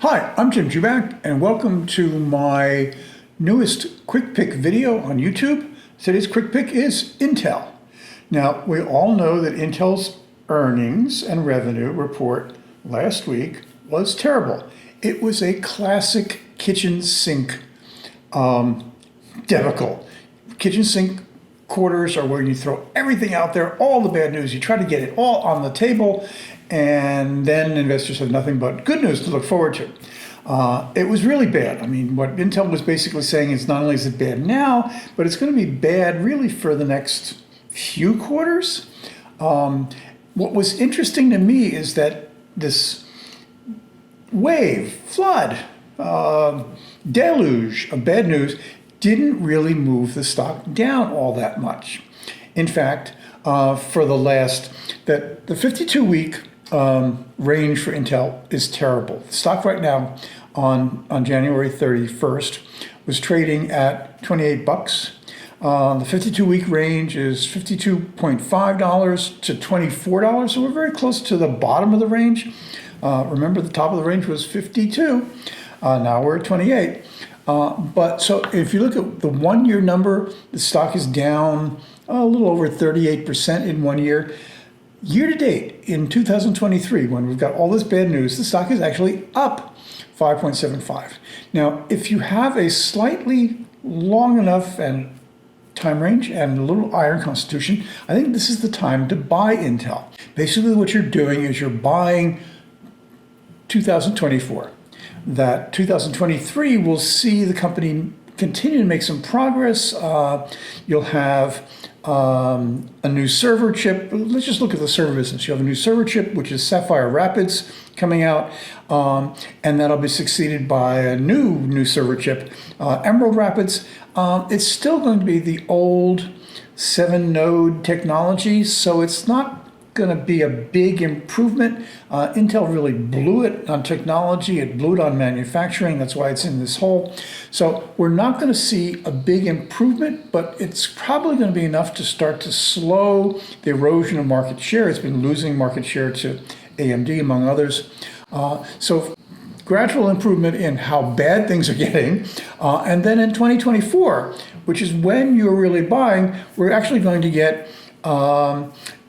Hi, I'm Jim Juback, and welcome to my newest quick pick video on YouTube. Today's quick pick is Intel. Now, we all know that Intel's earnings and revenue report last week was terrible. It was a classic kitchen sink debacle. Kitchen sink quarters are where you throw everything out there, all the bad news. You try to get it all on the table, and then investors have nothing but good news to look forward to. It was really bad. I mean, what Intel was basically saying is not only is it bad now, but it's going to be bad really for the next few quarters. What was interesting to me is that this flood, deluge of bad news didn't really move the stock down all that much. In fact, for the 52-week range for Intel is terrible. The stock right now on January 31st was trading at 28 bucks. The 52-week range is $52.5 to $24, so we're very close to the bottom of the range. Remember, the top of the range was 52. Now we're at 28. But so if you look at the 1 year number, the stock is down a little over 38% in 1 year. Year to date in 2023, when we've got all this bad news, the stock is actually up 5.75. Now, if you have a slightly long enough and time range and a little iron constitution, I think this is the time to buy Intel. Basically, what you're doing is you're buying 2024. That 2023 will see the company continue to make some progress. You'll have a new server chip. Let's just look at the server business. You have a new server chip, which is Sapphire Rapids, coming out, and that'll be succeeded by a new server chip, Emerald Rapids. It's still going to be the old 7-node technology, so it's not going to be a big improvement. Intel really blew it on technology. It blew it on manufacturing. That's why it's in this hole. So we're not going to see a big improvement, but it's probably going to be enough to start to slow the erosion of market share. It's been losing market share to AMD, among others. So gradual improvement in how bad things are getting. And then in 2024, which is when you're really buying, we're actually going to get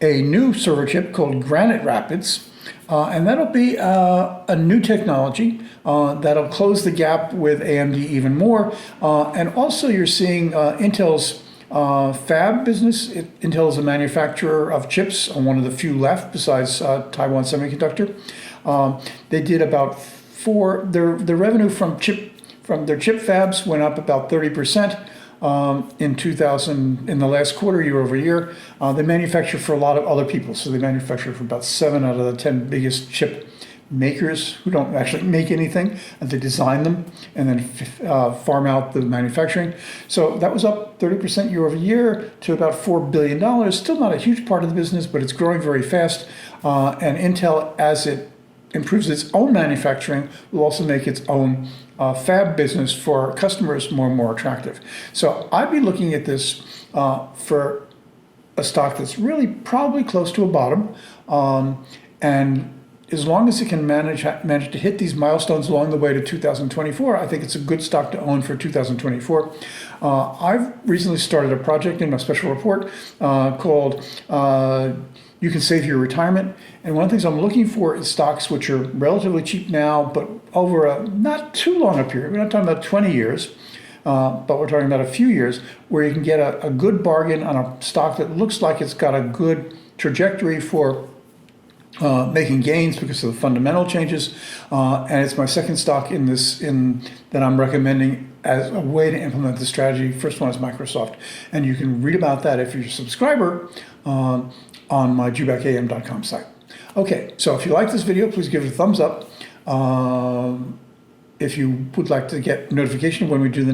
a new server chip called Granite Rapids, and that'll be a new technology that'll close the gap with AMD even more. And also you're seeing Intel's fab business. Intel is a manufacturer of chips, one of the few left besides Taiwan Semiconductor. They did about their revenue from their chip fabs went up about 30%. In the last quarter, year over year. They manufacture for a lot of other people. So they manufacture for about 7 out of the 10 biggest chip makers who don't actually make anything, and they design them and then farm out the manufacturing. So that was up 30% year over year to about $4 billion. Still not a huge part of the business, but it's growing very fast. And Intel, as it improves its own manufacturing, will also make its own fab business for customers more and more attractive. So I'd be looking at this for a stock that's really probably close to a bottom. And as long as it can manage to hit these milestones along the way to 2024, I think it's a good stock to own for 2024. I've recently started a project in my special report called You Can Save Your Retirement. And one of the things I'm looking for is stocks which are relatively cheap now, but over a not too long a period. We're not talking about 20 years, but we're talking about a few years, where you can get a good bargain on a stock that looks like it's got a good trajectory for making gains because of the fundamental changes. And it's my second stock that I'm recommending as a way to implement the strategy. First one is Microsoft. And you can read about that if you're a subscriber on my JubackAM.com site. Okay, so if you like this video, please give it a thumbs up. If you would like to get notification when we do the next